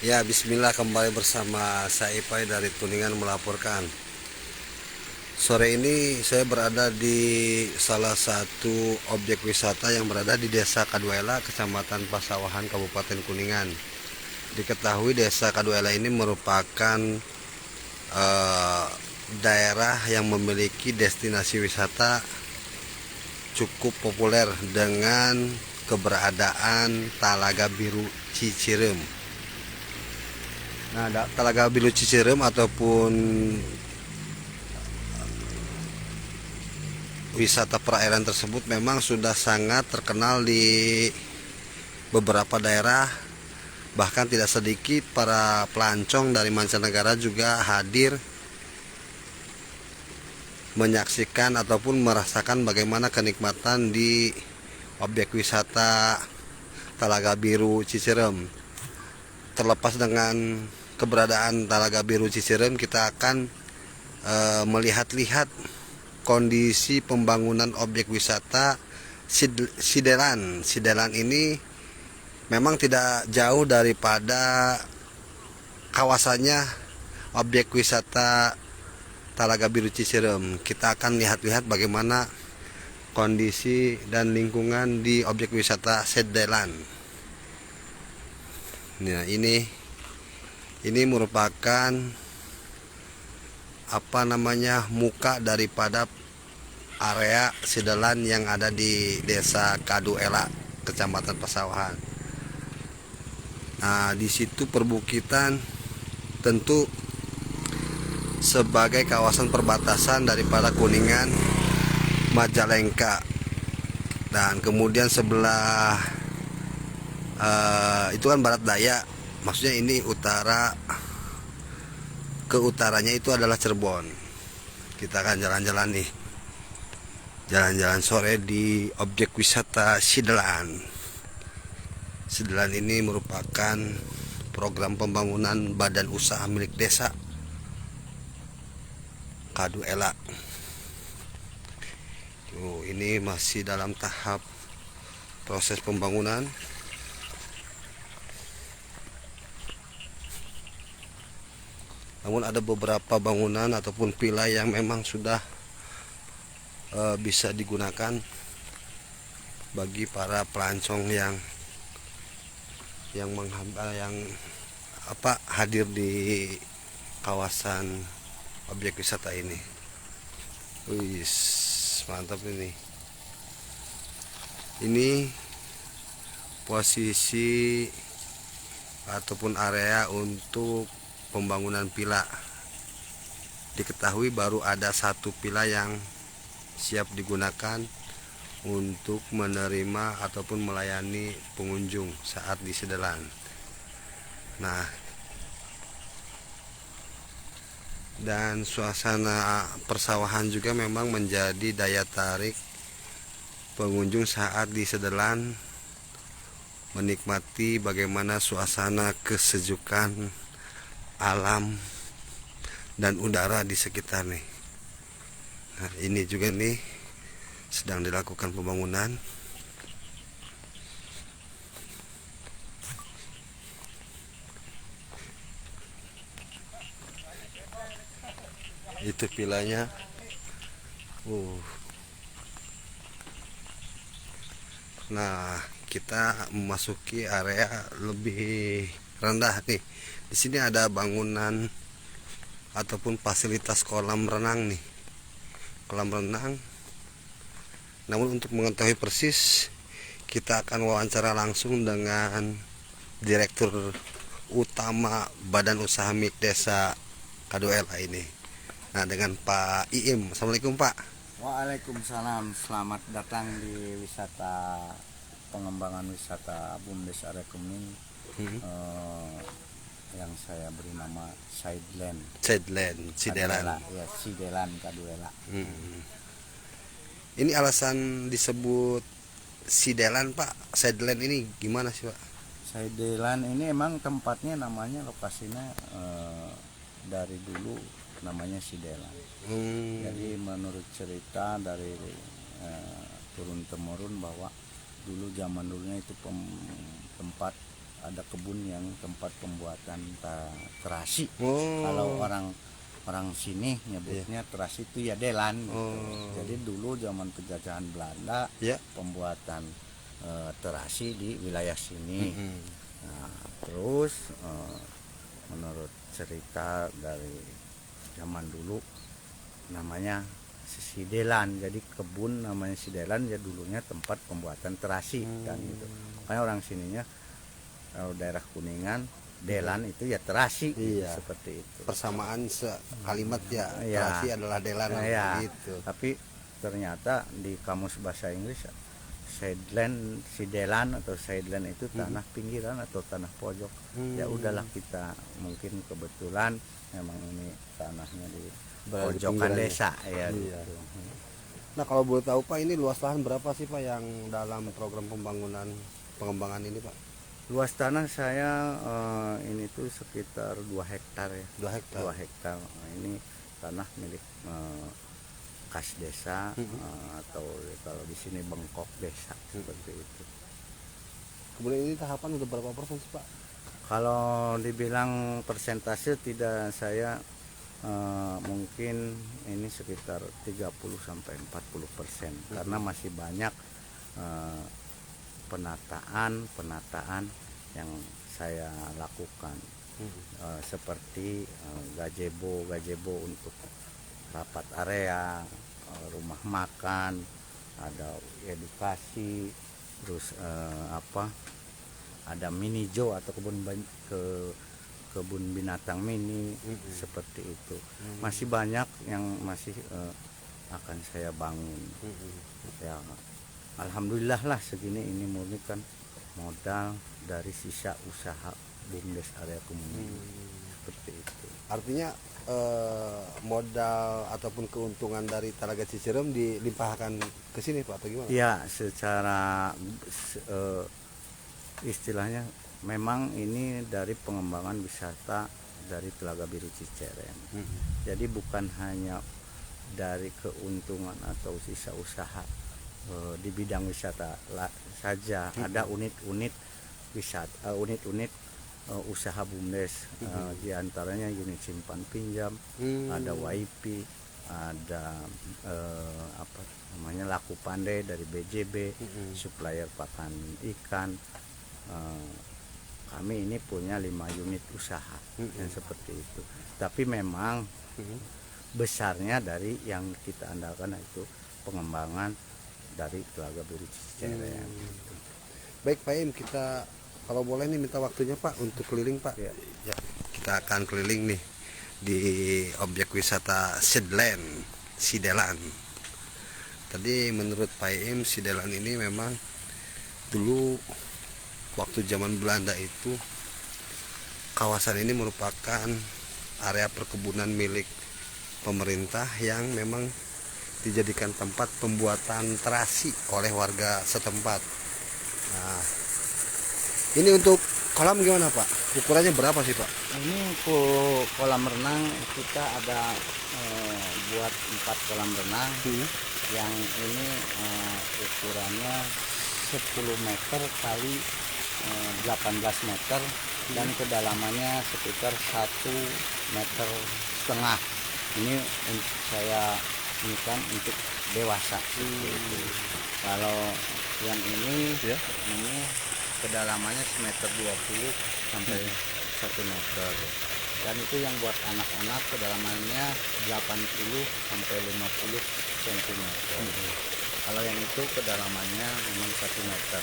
Ya, bismillah, kembali bersama saya Ipai dari Tuningan melaporkan. Sore ini saya berada di salah satu objek wisata yang berada di Desa Kaduela, Kecamatan Pasawahan, Kabupaten Kuningan. Diketahui Desa Kaduela ini merupakan eh, daerah yang memiliki destinasi wisata cukup populer dengan keberadaan Talaga Biru Cicirem. Nah, Talaga Biru Cicirem ataupun wisata perairan tersebut memang sudah sangat terkenal di beberapa daerah. Bahkan tidak sedikit para pelancong dari mancanegara juga hadir menyaksikan ataupun merasakan bagaimana kenikmatan di objek wisata Talaga Biru Cicirem. Terlepas dengan keberadaan Talaga Biru Cicirem, kita akan melihat-lihat kondisi pembangunan objek wisata Sidelan. Sidelan ini memang tidak jauh daripada kawasannya objek wisata Talaga Biru Cicirem. Kita akan lihat-lihat bagaimana kondisi dan lingkungan di objek wisata Sidelan. Nah, ini merupakan muka daripada area Sidelan yang ada di Desa Kaduela, Kecamatan Pasawahan. Nah, di situ perbukitan tentu sebagai kawasan perbatasan daripada Kuningan, Majalengka, dan kemudian sebelah itu kan barat daya, maksudnya ini utara, ke utaranya itu adalah Cirebon. Kita akan jalan-jalan nih, jalan-jalan sore di objek wisata Sidelan. Sidelan ini merupakan program pembangunan badan usaha milik desa Kaduela. Ini masih dalam tahap proses pembangunan. Namun ada beberapa bangunan ataupun villa yang memang sudah bisa digunakan bagi para pelancong yang hadir di kawasan objek wisata ini. Wis, mantap ini. Ini posisi ataupun area untuk pembangunan villa. Diketahui baru ada satu villa yang siap digunakan untuk menerima ataupun melayani pengunjung saat di Sidelan. Nah, dan suasana persawahan juga memang menjadi daya tarik pengunjung saat di Sidelan, menikmati bagaimana suasana kesejukan alam dan udara di sekitar nih. Nah, ini juga nih sedang dilakukan pembangunan. Itu vilanya. Nah, kita memasuki area lebih rendah nih. Di sini ada bangunan ataupun fasilitas kolam renang nih. Kolam renang. Namun untuk mengetahui persis, kita akan wawancara langsung dengan Direktur Utama Badan Usaha Milik Desa Kaduela ini. Nah, dengan Pak Iim. Assalamualaikum, Pak. Waalaikumsalam, selamat datang di pengembangan wisata Bumdes Area Kuning yang saya beri nama Sideland. Sidelan. Ya, Sidelan Kaduela. Ini alasan disebut Sidelan, Pak. Sidelan ini gimana sih, Pak? Sidelan ini emang tempatnya, namanya lokasinya dari dulu namanya Sidelan. Jadi menurut cerita dari turun temurun bahwa dulu zaman dulunya itu tempat ada kebun yang tempat pembuatan terasi. Oh. Kalau orang sini nyebutnya terasi itu ya delan gitu. Jadi dulu zaman penjajahan Belanda Ya. pembuatan terasi di wilayah sini. Nah, terus menurut cerita dari zaman dulu namanya Sidelan, jadi kebun namanya Sidelan ya dulunya tempat pembuatan terasi dan gitu. Makanya orang sininya kalau daerah Kuningan Delan itu ya terasi gitu, Iya. seperti itu. Persamaan kalimat ya, Iya. terasi adalah delan Ya, gitu. tapi ternyata di kamus bahasa Inggris Sidelan atau Sideland itu tanah pinggiran atau tanah pojok. Ya udahlah, kita mungkin kebetulan memang ini tanahnya di pojokan desa ya. Iya. Gitu. Nah, kalau boleh tahu Pak, ini luas lahan berapa sih Pak yang dalam program pengembangan ini Pak? Luas tanah saya ini tuh sekitar 2 hektar ya. 2 hektar. 2 hektar. Nah, ini tanah milik kas desa atau kalau di sini bengkok desa seperti itu. Kemudian ini tahapan udah berapa persen sih Pak? Kalau dibilang persentase tidak, saya mungkin ini sekitar 30-40% karena masih banyak penataan yang saya lakukan. Seperti gazebo untuk rapat area, rumah makan, ada edukasi, terus ada mini zoo atau kebun binatang mini seperti itu. Masih banyak yang masih akan saya bangun. Ya, alhamdulillah lah segini, ini murni kan modal dari sisa usaha BUMDes area Kemuning. Seperti itu. Artinya modal ataupun keuntungan dari Talaga Cicirem dilimpahkan ke sini Pak atau gimana? Ya, secara istilahnya memang ini dari pengembangan wisata dari Telaga Biru Cicirem. Jadi bukan hanya dari keuntungan atau sisa usaha di bidang wisata saja. Ada unit-unit wisata, unit-unit usaha BUMDes, diantaranya unit simpan pinjam, ada WIP, ada laku pandai dari BJB, supplier pakan ikan. Kami ini punya 5 unit usaha yang seperti itu. Tapi memang besarnya dari yang kita andalkan itu pengembangan dari Telaga Biru Cicirem. Baik Pak Im, kita kalau boleh nih minta waktunya Pak untuk keliling Pak. Ya, kita akan keliling nih di objek wisata Sidelan. Tadi menurut Pak Im, Sidelan ini memang dulu waktu zaman Belanda itu kawasan ini merupakan area perkebunan milik pemerintah yang memang dijadikan tempat pembuatan terasi oleh warga setempat. Nah, ini untuk kolam gimana Pak? Ukurannya berapa sih Pak? Ini kolam renang kita ada buat 4 kolam renang. Yang ini ukurannya 10 meter kali 18 meter dan kedalamannya sekitar 1,5 meter. Ini saya inikan untuk dewasa. Kalau yang ini ini kedalamannya 1,20 meter sampai 1 meter. Dan itu yang buat anak-anak kedalamannya 80 sampai 50 cm. Kalau yang itu kedalamannya memang 1 meter.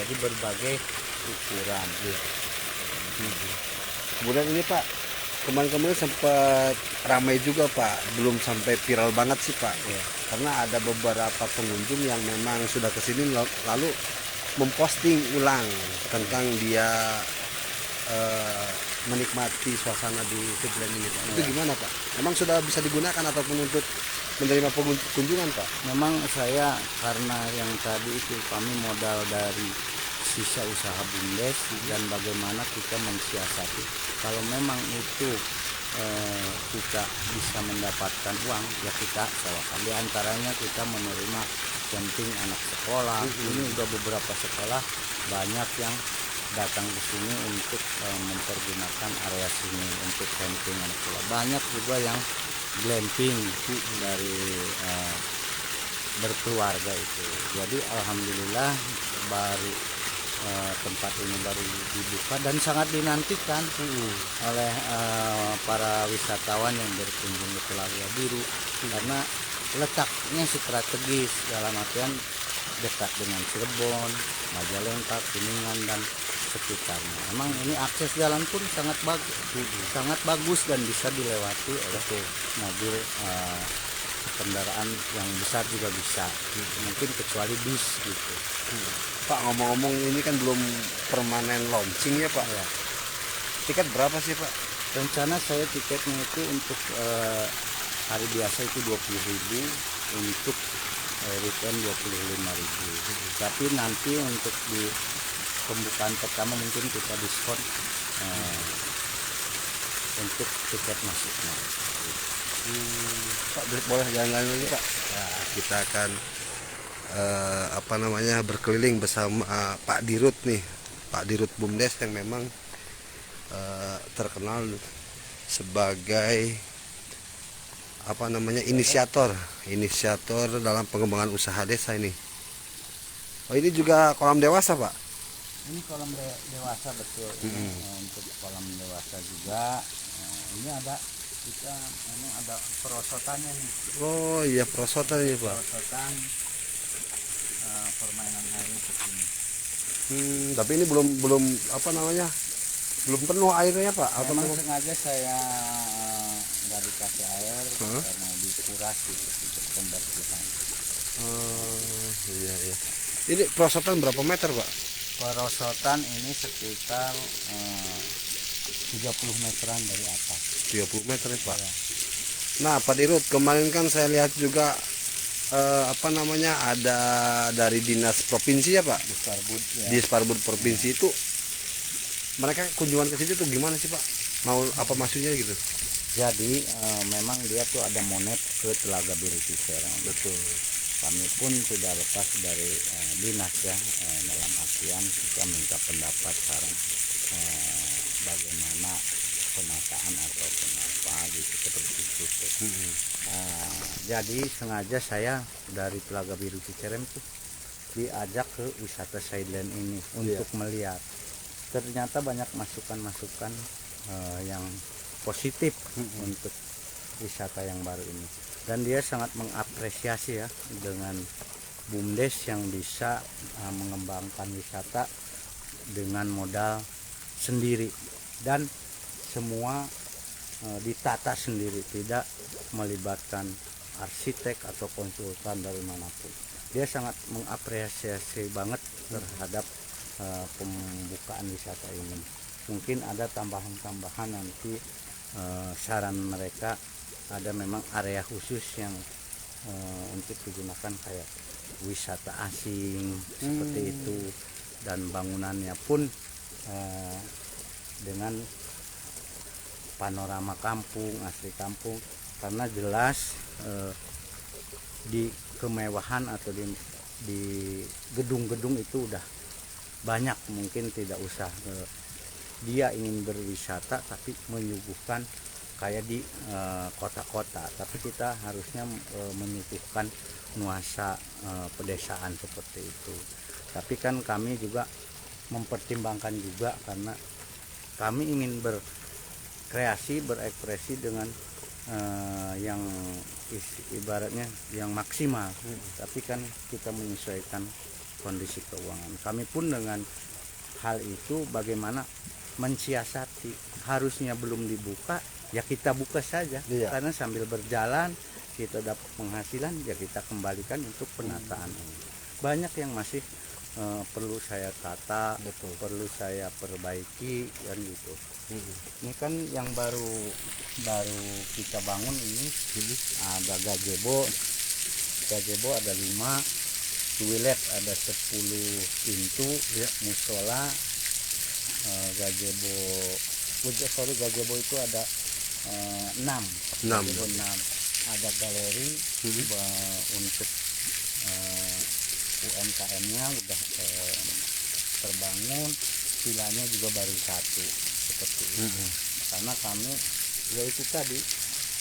Jadi berbagai ukuran. Kemudian ini Pak, kemarin-kemarin sempat ramai juga Pak, belum sampai viral banget sih Pak. Karena ada beberapa pengunjung yang memang sudah kesini lalu memposting ulang tentang dia menikmati suasana di Sidelan ini Pak. Itu gimana Pak? Memang sudah bisa digunakan ataupun untuk menerima kunjungan Pak? Memang saya karena yang tadi itu kami modal dari sisa usaha BUMDes dan bagaimana kita mensiasati. Kalau memang itu kita bisa mendapatkan uang, ya kita sewakan. Di antaranya kita menerima camping anak sekolah. Ini udah beberapa sekolah banyak yang datang ke sini untuk mempergunakan area sini untuk campingan pula. Banyak juga yang glamping dari berkeluarga itu. Jadi alhamdulillah baru tempat ini baru dibuka dan sangat dinantikan oleh para wisatawan yang berkunjung ke Telaga Biru karena letaknya strategis, dalam artian dekat dengan Cirebon, Majalengka, Kuningan dan sekitarnya. Emang ini akses jalan pun sangat bagus dan bisa dilewati oleh mobil kendaraan yang besar juga bisa, mungkin kecuali bis gitu. Pak, ngomong-ngomong ini kan belum permanen launching ya Pak ya. Tiket berapa sih Pak? Rencana saya tiketnya itu untuk hari biasa itu 20.000, untuk weekend 25.000. Tapi nanti untuk di pembukaan pertama mungkin kita diskon untuk tiket masuknya. Pak, boleh jalan-jalan lagi Pak? Ya, kita akan berkeliling bersama Pak Dirut nih, Pak Dirut BUMDes yang memang terkenal sebagai inisiator dalam pengembangan usaha desa ini. Oh, ini juga kolam dewasa Pak? Ini kolam dewasa betul. Untuk kolam dewasa juga ini kita memang ada perosotannya nih. Oh iya, perosotan ya Pak. Perosotan permainan air begini. Tapi ini belum penuh airnya Pak. Memang sengaja saya nggak dikasih air karena dikuras gitu untuk pembersihan. Iya. Ini perosotan berapa meter Pak? Perosotan ini sekitar 30 meteran dari atas. 30 meter ya Pak. Ya. Nah Pak Dirut, kemarin kan saya lihat juga ada dari dinas provinsi ya Pak, di Sparbud provinsi itu mereka kunjungan ke situ tuh gimana sih Pak? Mau apa maksudnya gitu? Jadi memang dia tuh ada monet ke Telaga Biru Cicerem. Betul. Kami pun tidak lepas dari dinas ya, dalam artian kita minta pendapat sekarang bagaimana penataan ataupun apa gitu seperti itu. Jadi sengaja saya dari Telaga Biru Cicerem tuh diajak ke wisata sideline ini untuk melihat. Ternyata banyak masukan-masukan yang positif untuk wisata yang baru ini, dan dia sangat mengapresiasi ya dengan BUMDes yang bisa mengembangkan wisata dengan modal sendiri dan semua ditata sendiri, tidak melibatkan arsitek atau konsultan dari manapun. Dia sangat mengapresiasi banget terhadap pembukaan wisata ini. Mungkin ada tambahan-tambahan nanti, saran mereka ada memang area khusus yang untuk digunakan kayak wisata asing seperti itu, dan bangunannya pun dengan panorama kampung, asli kampung, karena jelas di kemewahan atau di gedung-gedung itu udah banyak, mungkin tidak usah dia ingin berwisata tapi menyuguhkan kayak di kota-kota, tapi kita harusnya menyuguhkan nuansa pedesaan seperti itu. Tapi kan kami juga mempertimbangkan juga karena kami ingin berkreasi, berekspresi dengan yang ibaratnya yang maksimal, tapi kan kita menyesuaikan kondisi keuangan. Kami pun dengan hal itu bagaimana mensiasati, harusnya belum dibuka ya kita buka saja, karena sambil berjalan kita dapat penghasilan ya kita kembalikan untuk penataan ini. Banyak yang masih perlu saya tata, perlu saya perbaiki dan gitu. Ini kan yang baru kita bangun ini ada gazebo ada 5, toilet ada 10 pintu, musola, gazebo itu ada 6. Ada galeri untuk UMKM-nya udah terbangun, vilanya juga baru satu seperti itu. Karena kami ya itu tadi,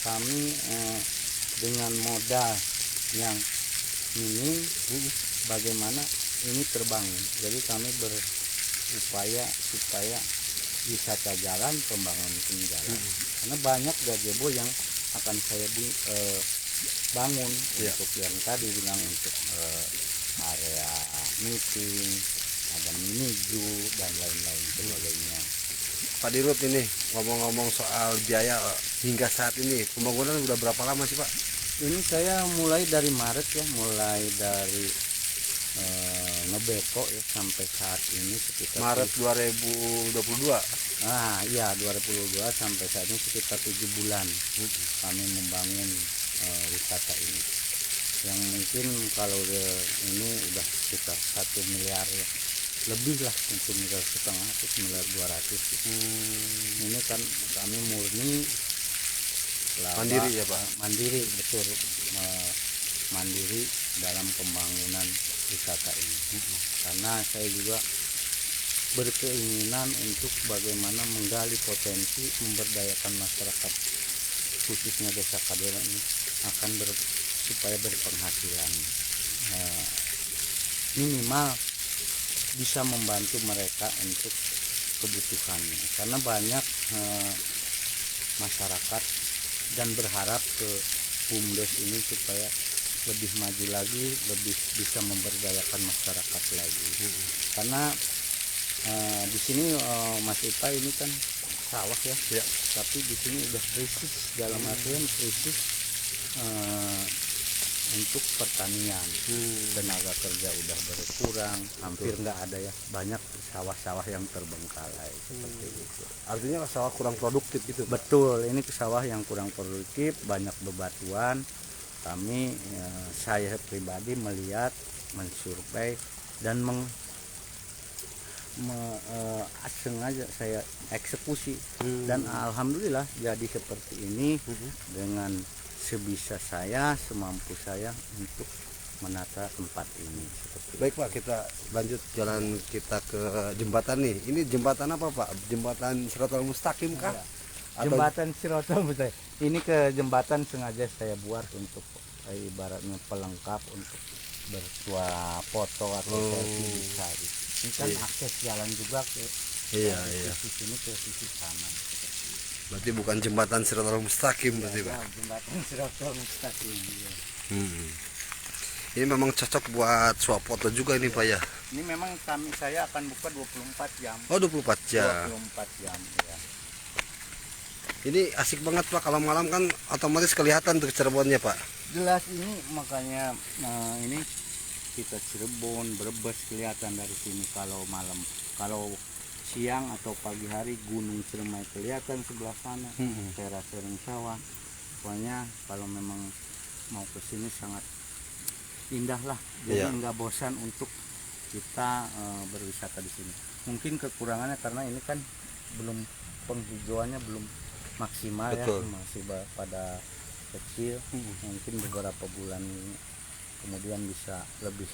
kami dengan modal yang minim bagaimana ini terbangun. Jadi kami berupaya supaya wisata jalan, pembangunan jalan. Karena banyak gazebo yang akan saya bangun untuk yang tadi bilang untuk area meeting, ada mini zoo dan lain-lain sebagainya. Pak Dirut, ini ngomong-ngomong soal biaya hingga saat ini pembangunan udah berapa lama sih Pak? Ini saya mulai dari Maret ya, mulai dari ngebeko ya sampai saat ini sekitar Maret 2022. Ah iya 2022 sampai saat ini sekitar 7 bulan kami membangun wisata ini. Yang mungkin kalau ini udah sekitar 1 miliar lebih lah, mungkin 1,5 miliar 200 gitu. Ini kan kami murni Mandiri ya Pak? Mandiri, betul. Mandiri dalam pembangunan wisata ini. Karena saya juga berkeinginan untuk bagaimana menggali potensi, memberdayakan masyarakat khususnya desa Kadwela ini akan supaya berpenghasilan minimal bisa membantu mereka untuk kebutuhannya. Karena banyak masyarakat dan berharap ke BUMDes ini supaya lebih maju lagi, lebih bisa memberdayakan masyarakat lagi. Karena di sini Mas Ipa ini kan sawah ya, tapi di sini udah krisis, dalam artian krisis untuk pertanian. Tenaga kerja udah berkurang, hampir nggak ada ya, banyak sawah-sawah yang terbengkalai seperti itu. Artinya sawah kurang produktif gitu Pak? Betul, ini sawah yang kurang produktif, banyak bebatuan. Kami saya pribadi melihat, mensurvei dan sengaja saya eksekusi dan alhamdulillah jadi seperti ini dengan sebisa saya, semampu saya untuk menata tempat ini. Baik Pak, kita lanjut jalan kita ke jembatan nih. Ini jembatan apa Pak? Jembatan Siratal Mustaqim kah? Jembatan Siratal Mustaqim. Ini ke jembatan sengaja saya buat untuk ibaratnya pelengkap untuk bersuah foto atau selfie bisa gitu. Ini kan akses jalan juga ke sisi sini ke sisi sana. Berarti bukan jembatan Siratal Mustaqim berarti Pak? Jembatan Siratal Mustaqim. Iya. Ini memang cocok buat swap foto juga ini Pak ya? Ini memang saya akan buka 24 jam. Oh 24 jam. 24 jam ya. Ini asik banget Pak, kalau malam kan otomatis kelihatan tuh Cirebonnya Pak. Jelas ini makanya ini kita Cirebon, Brebes kelihatan dari sini kalau malam. Kalau siang atau pagi hari Gunung Ciremai kelihatan sebelah sana, teras Sereng Sawah. Pokoknya kalau memang mau ke sini sangat indah lah. Jadi nggak bosan untuk kita berwisata di sini. Mungkin kekurangannya karena ini kan belum penghijauannya belum maksimal. Betul. Ya, masih pada kecil. Mungkin beberapa bulan ini kemudian bisa lebih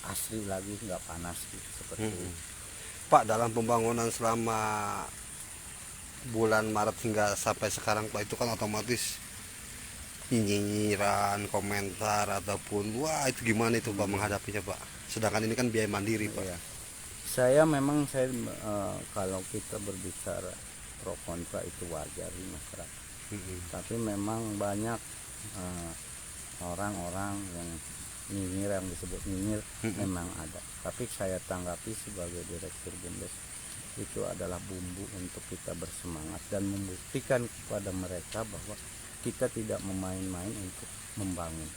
asri lagi, nggak panas gitu seperti itu. Pak, dalam pembangunan selama bulan Maret hingga sampai sekarang Pak, itu kan otomatis nyinyiran, komentar ataupun wah itu gimana itu Pak menghadapinya Pak? Sedangkan ini kan biaya mandiri Pak. Ya. Saya kalau kita berbicara pro kontra itu wajar di masyarakat. Tapi memang banyak orang-orang yang nyinyir, yang disebut nyinyir memang ada. Tapi saya tanggapi sebagai direktur BUMDes itu adalah bumbu untuk kita bersemangat dan membuktikan kepada mereka bahwa kita tidak memain-main untuk membangun.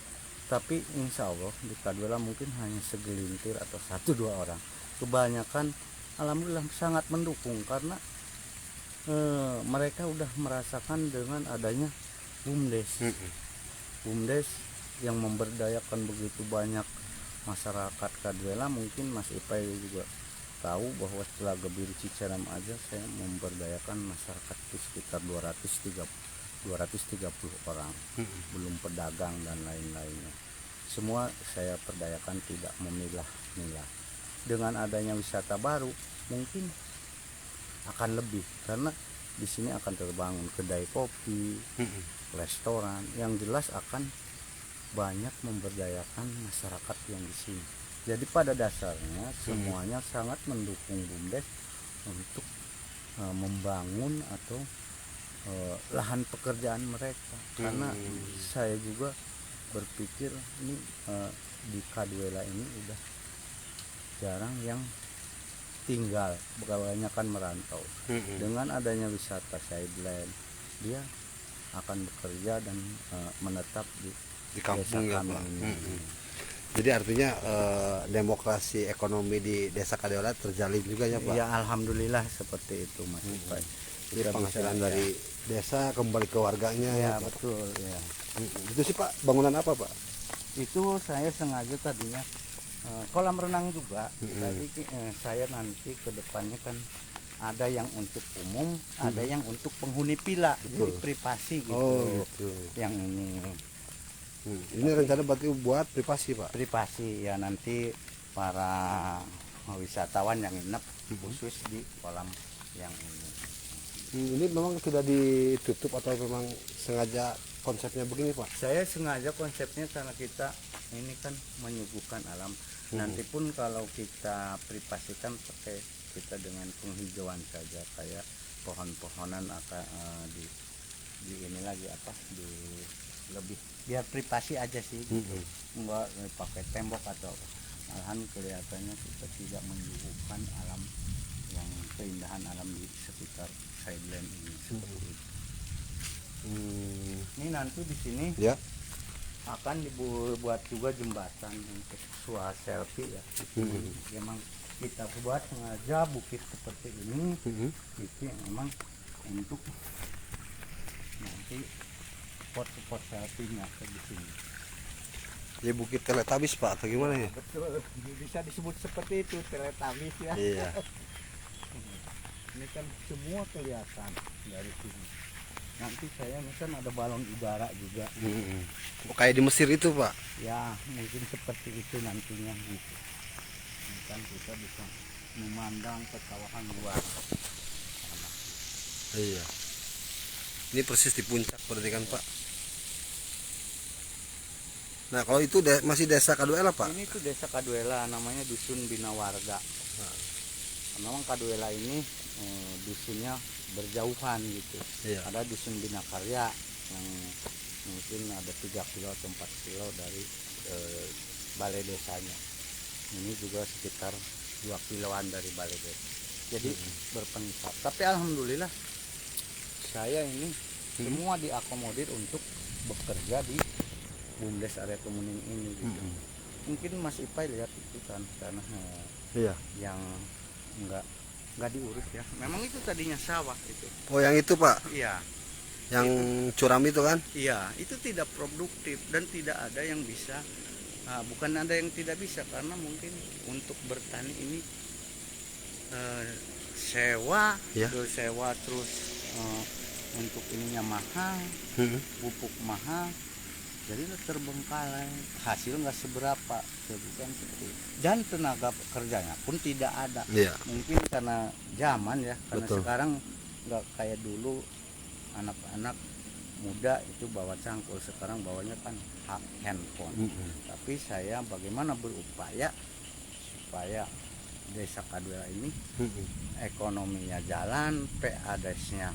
Tapi insya Allah di Kadwela mungkin hanya segelintir atau 1-2 orang. Kebanyakan alhamdulillah sangat mendukung karena mereka udah merasakan dengan adanya BUMDes. BUMDes yang memberdayakan begitu banyak masyarakat Kadwela. Mungkin Mas Ipai juga tahu bahwa setelah Gebir Cicerem aja saya memberdayakan masyarakat itu sekitar 230 orang, belum pedagang dan lain-lainnya. Semua saya perdayakan, tidak memilah-milah. dengan adanya wisata baru mungkin akan lebih, karena di sini akan terbangun kedai kopi, restoran yang jelas akan banyak memberdayakan masyarakat yang di sini. Jadi pada dasarnya semuanya sangat mendukung BUMDes untuk membangun atau lahan pekerjaan mereka, karena saya juga berpikir ini di Kaduela ini udah jarang yang tinggal, kebanyakan merantau. Dengan adanya wisata sideline, dia akan bekerja dan menetap di kampung ya, desa kami Pak. ini. Jadi artinya demokrasi ekonomi di Desa Kaduela terjalin juga ya, Pak. Ya alhamdulillah seperti itu Mas Ipai. Jadi penghasilan dari desa kembali ke warganya ya, ya, Pak. betul ya. Itu sih Pak, bangunan apa Pak? Itu saya sengaja tadinya kolam renang juga. Jadi saya nanti ke depannya kan ada yang untuk umum, ada yang untuk penghuni villa, jadi privasi gitu. Oh, gitu. Yang ini Ini rencana berarti buat privasi Pak? privasi ya, nanti para wisatawan yang nginep khusus di kolam yang ini. Ini memang sudah ditutup atau memang sengaja konsepnya begini Pak? Saya sengaja konsepnya karena kita ini kan menyuguhkan alam. Nanti pun kalau kita privasikan pakai kita dengan penghijauan saja, kayak pohon-pohonan akan di ini lagi apa di lebih biar privasi aja sih gitu. Enggak pakai tembok atau malahan kelihatannya kita tidak menyuguhkan alam yang keindahan alam di sekitar sideline ini seperti itu. Ini nanti di sini Ya. akan dibuat juga jembatan untuk suah selfie ya. Memang kita buat sengaja bukit seperti ini, itu memang untuk nanti spot-spot selfie-nya di sini. Ya Bukit Teletabis Pak atau gimana ya? Betul, bisa disebut seperti itu, Teletubbies ya. Iya. Ini kan semua kelihatan dari sini. Nanti saya kan ada balon udara juga. Oh, kayak di Mesir itu Pak? Ya mungkin seperti itu nantinya gitu. Ini kan kita bisa memandang ke kawasan luar. Iya. Ini persis di puncak berarti kan Pak? Nah kalau itu masih Desa Kaduela Pak? Ini tuh Desa Kaduela, namanya Dusun Bina Warga. Memang Kaduela ini dusunnya berjauhan gitu. Iya. Ada Dusun Bina Karya yang mungkin ada 3 kilo atau 4 kilo dari balai desanya. Ini juga sekitar 2 kiloan dari balai desa. Jadi berpenghijau. Tapi alhamdulillah saya ini semua diakomodir untuk bekerja di BUMDes area Kemuning ini gitu. Mungkin Mas Ipai lihat itu kan tanah Iya. yang nggak diurus ya. Memang itu tadinya sawah itu. Oh yang itu Pak? Iya. Yang curam itu kan? Iya, itu tidak produktif dan tidak ada yang bisa. Bukan ada yang tidak bisa, karena mungkin untuk bertani ini sewa, Ya. sewa terus untuk ininya mahal, pupuk mahal, jadi terbengkalai, hasil nggak seberapa, bukan seperti itu. Dan tenaga kerjanya pun tidak ada. Iya. Mungkin karena zaman ya, karena Betul. sekarang nggak kayak dulu anak-anak muda itu bawa cangkul, sekarang bawanya kan handphone. Tapi saya bagaimana berupaya supaya Desa Kaduela ini ekonominya jalan, PADES-nya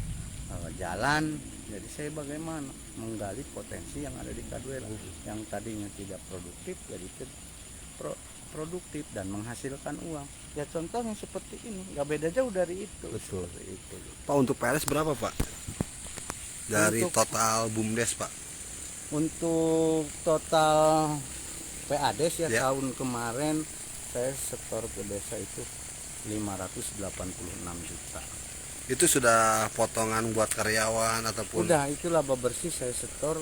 jalan. Jadi saya bagaimana menggali potensi yang ada di Kaduela yang tadinya tidak produktif jadi produktif dan menghasilkan uang. Ya contohnya seperti ini, nggak beda jauh dari itu. Betul. Itu. Pak untuk PLS berapa Pak? Dari Untuk- total BUMDes Pak? Untuk total PADES ya, Ya. tahun kemarin saya setor ke desa itu 586 juta. Itu sudah potongan buat karyawan ataupun? Udah itu laba bersih saya setor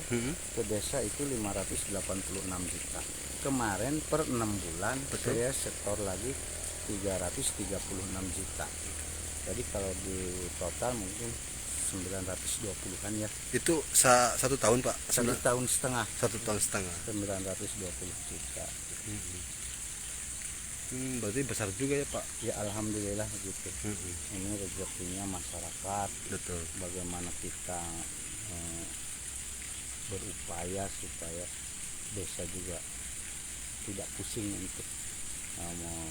ke desa itu 586 juta. Kemarin per 6 bulan saya setor lagi 336 juta. Jadi kalau di total mungkin 920 kan ya. Itu 1 tahun Pak? 1,5 tahun 1,5 tahun. 920 juta. Berarti besar juga ya Pak. Ya alhamdulillah gitu. Mm-mm. Ini rezekinya masyarakat, Betul. bagaimana kita eh, berupaya supaya desa juga tidak pusing untuk mau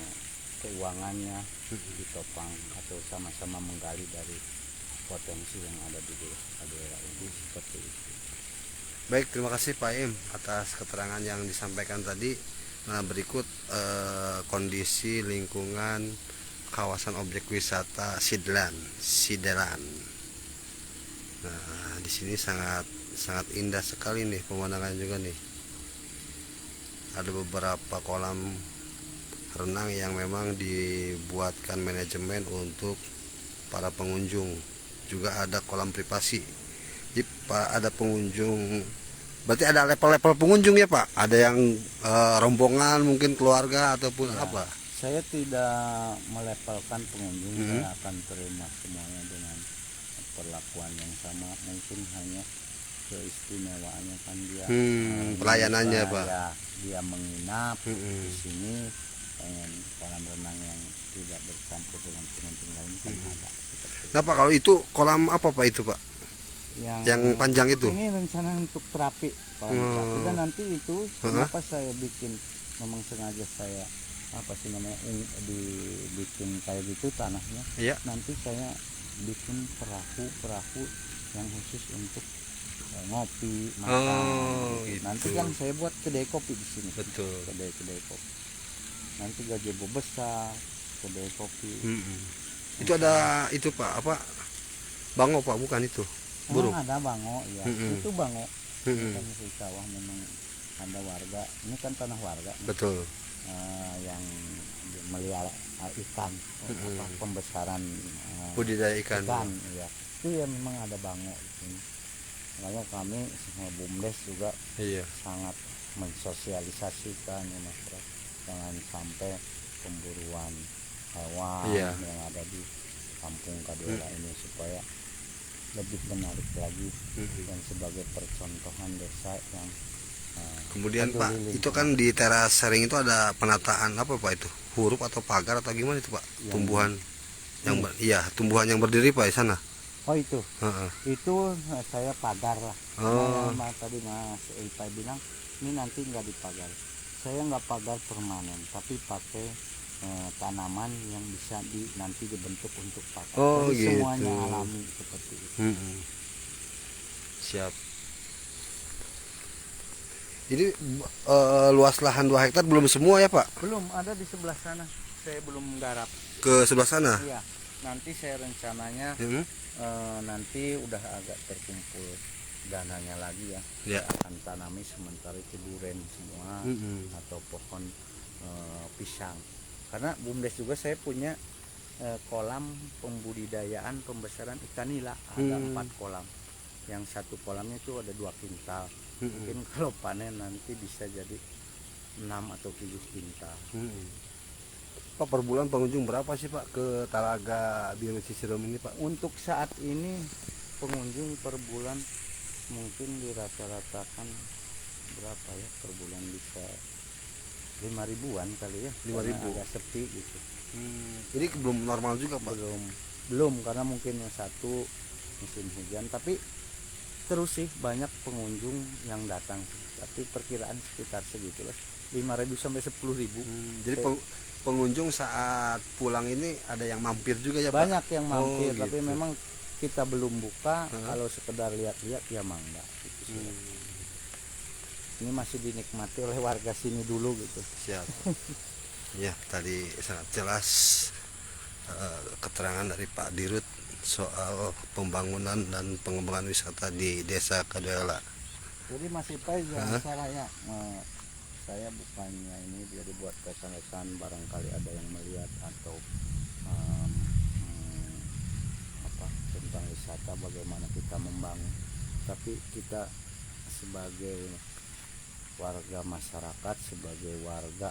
keuangannya ditopang atau sama-sama menggali dari potensi yang ada di daerah ini seperti itu. Baik, terima kasih Pak Im atas keterangan yang disampaikan tadi. Nah, berikut kondisi lingkungan kawasan objek wisata Sidelan. Nah, di sini sangat sangat indah sekali nih pemandangan juga nih. Ada beberapa kolam renang yang memang dibuatkan manajemen untuk para pengunjung. Juga ada kolam privasi. Jadi ada pengunjung. Berarti ada level-level pengunjung ya Pak. Ada yang rombongan mungkin keluarga ataupun Ya, apa. saya tidak melevelkan pengunjung, Mhm. saya akan terima semuanya dengan perlakuan yang sama. Mungkin hanya keistimewaannya kan dia Pelayanannya bisa, Pak. ya, dia menginap Mhm. di sini, pengen kolam renang yang tidak bercampur dengan pengunjung lain kan ada seperti Nah Pak, kalau itu kolam apa Pak itu Pak? Yang panjang itu? ini rencana untuk terapi kolam terapi. Dan nanti itu kenapa saya bikin, memang sengaja saya apa sih namanya dibikin kayak gitu tanahnya. Iya. Nanti saya bikin perahu yang khusus untuk ngopi makan gitu. Gitu. Nanti kan saya buat kedai kopi di sini. Betul. Kedai kopi, nanti gazebo besar, kedai kopi. Itu ada itu Pak, apa? Bango Pak, bukan itu. Burung. Ada bango ya. Itu bango. Bukan di sawah, memang ada warga. Ini kan tanah warga. Betul. Yang melihara ikan, pembesaran Budidaya ikan. ya. Itu ya memang ada bango di sini. Makanya kami semua BUMDes juga Iya. sangat mensosialisasikan ya masyarakat, jangan sampai pemburuan hewan yang ada di kampung Kadela ini, supaya lebih menarik lagi dan sebagai percontohan desa yang Kemudian Pak, itu kan di teras sharing itu ada penataan apa Pak itu? Huruf atau pagar atau gimana itu Pak? Tumbuhan yang tumbuhan yang berdiri Pak di sana. Oh itu, itu saya pagar lah. Tadi Mas Ipai bilang ini nanti nggak dipagar. Saya nggak pagar permanen, tapi pakai tanaman yang bisa nanti dibentuk untuk pagar. Jadi Gitu. semuanya alami seperti itu. Siap. Ini luas lahan 2 hektar belum semua ya Pak? Belum, ada di sebelah sana. Saya belum garap. Ke sebelah sana? Iya. Nanti saya rencananya nanti udah agak terkumpul dananya lagi ya. Saya akan tanami sementara itu duren semua atau pohon pisang. Karena BUMDes juga saya punya kolam pembudidayaan pembesaran ikan nila, ada 4 kolam. Yang satu kolamnya itu ada 2 kintal. Mungkin kalau panen nanti bisa jadi 6 atau 7 kintal. Pak, per bulan pengunjung berapa sih Pak ke Talaga Biru Cicirem ini Pak? Untuk saat ini pengunjung per bulan mungkin dirata-ratakan berapa ya, per bulan bisa 5.000-an kali ya. 5.000. Agak sepi gitu. Jadi belum normal juga Pak? Belum karena mungkin yang satu musim hujan, tapi terus sih banyak pengunjung yang datang, tapi perkiraan sekitar segitulah, 5.000 sampai 10.000. Jadi pengunjung saat pulang ini ada yang mampir juga ya Pak? Banyak yang mampir, tapi gitu. memang kita belum buka. Kalau sekedar lihat-lihat ya mangga gitu. Ini masih dinikmati oleh warga sini dulu gitu. Siap. Ya, tadi sangat jelas keterangan dari Pak Dirut soal pembangunan dan pengembangan wisata di Desa Kadela. Jadi Mas Ipai jangan salah ya, saya bukannya ini jadi buat kesan-kesan barangkali ada yang melihat atau tentang wisata bagaimana kita membangun, tapi kita sebagai warga masyarakat, sebagai warga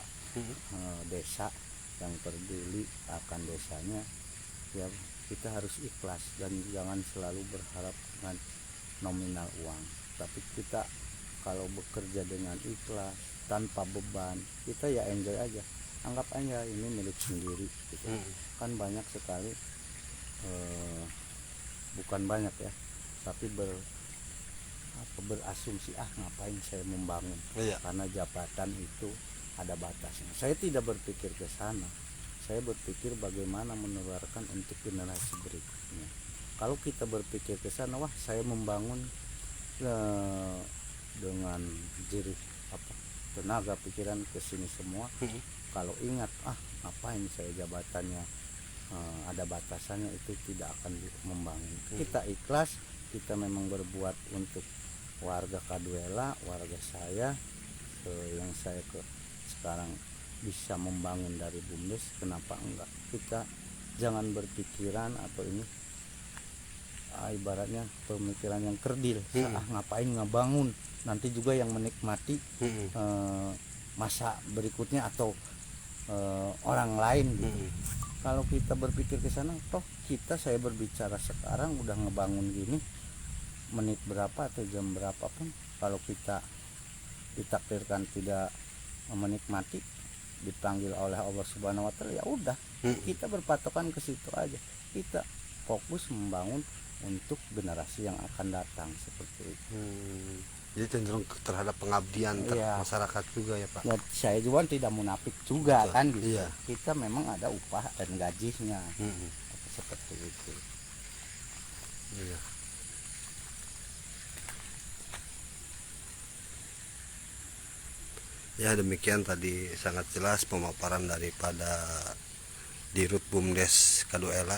desa yang peduli akan desanya, ya kita harus ikhlas dan jangan selalu berharap dengan nominal uang, tapi kita kalau bekerja dengan ikhlas tanpa beban, kita ya enjoy aja. anggap aja ini milik sendiri gitu. Kan banyak sekali bukan banyak ya, tapi berasumsi ngapain saya membangun, karena jabatan itu ada batasnya. Saya tidak berpikir ke sana, saya berpikir bagaimana menularkan untuk generasi berikutnya. Kalau kita berpikir ke sana, wah saya membangun dengan jerih tenaga pikiran ke sini semua. Kalau ingat ngapain saya jabatannya ada batasannya, itu tidak akan membangun. Kita ikhlas, kita memang berbuat untuk warga Kaduela, warga saya yang saya sekarang bisa membangun dari BUMDes, kenapa enggak? Kita jangan berpikiran atau ini ibaratnya pemikiran yang kerdil, ngapain ngebangun, nanti juga yang menikmati masa berikutnya atau orang lain gitu. Kalau kita berpikir ke sana, toh saya berbicara sekarang udah ngebangun gini, menit berapa atau jam berapa pun kalau kita ditakdirkan tidak menikmati, dipanggil oleh Allah Subhanahu wa taala, ya udah kita berpatokan ke situ aja. Kita fokus membangun untuk generasi yang akan datang seperti itu. Jadi cenderung terhadap pengabdian masyarakat juga ya Pak. Ya, saya juga tidak munafik juga. Betul. Kan gitu. Iya. Kita memang ada upah dan gajinya. Seperti itu. Iya. Ya, demikian tadi sangat jelas pemaparan daripada Dirut BUMDes Kaduela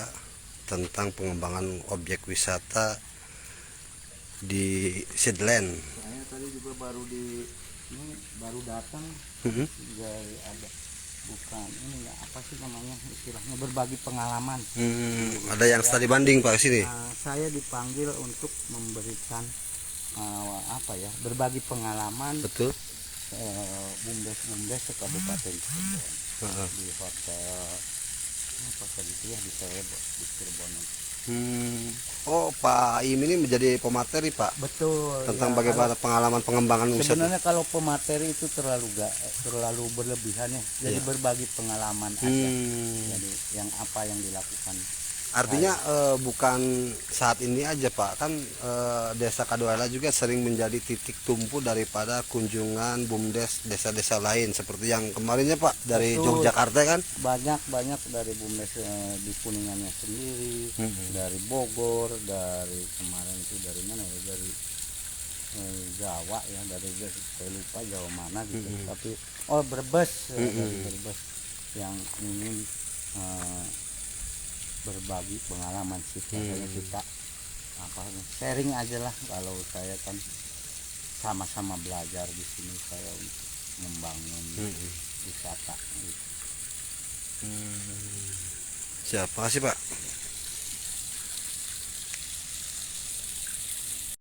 tentang pengembangan objek wisata di Sidland. Saya tadi juga baru datang, dari ada bukan ini ya, apa sih namanya istilahnya, berbagi pengalaman. Ada yang studi banding Pak sini. Saya dipanggil untuk memberikan berbagi pengalaman. Betul. BUMDes Kabupaten Cirebon di hotel di Cirebon. Oh, Pak Im ini menjadi pemateri Pak. Betul. Tentang bagaimana pengalaman pengembangan wisata. Sebenarnya kalau pemateri itu terlalu berlebihan ya. Jadi berbagi pengalaman aja. Jadi yang apa yang dilakukan. Artinya bukan saat ini aja Pak, kan Desa Kaduela juga sering menjadi titik tumpu daripada kunjungan BUMDes desa-desa lain seperti yang kemarinnya Pak dari Betul. Yogyakarta kan. Banyak dari BUMDes di Kuningannya sendiri, dari Bogor, dari kemarin itu dari mana ya, dari Jawa ya, dari saya lupa Jawa mana gitu. Tapi Brebes, dari Brebes yang ingin berbagi pengalaman sih. Kita sharing aja lah. Kalau saya kan sama-sama belajar di sini, saya untuk membangun wisata gitu. Siap, makasih Pak.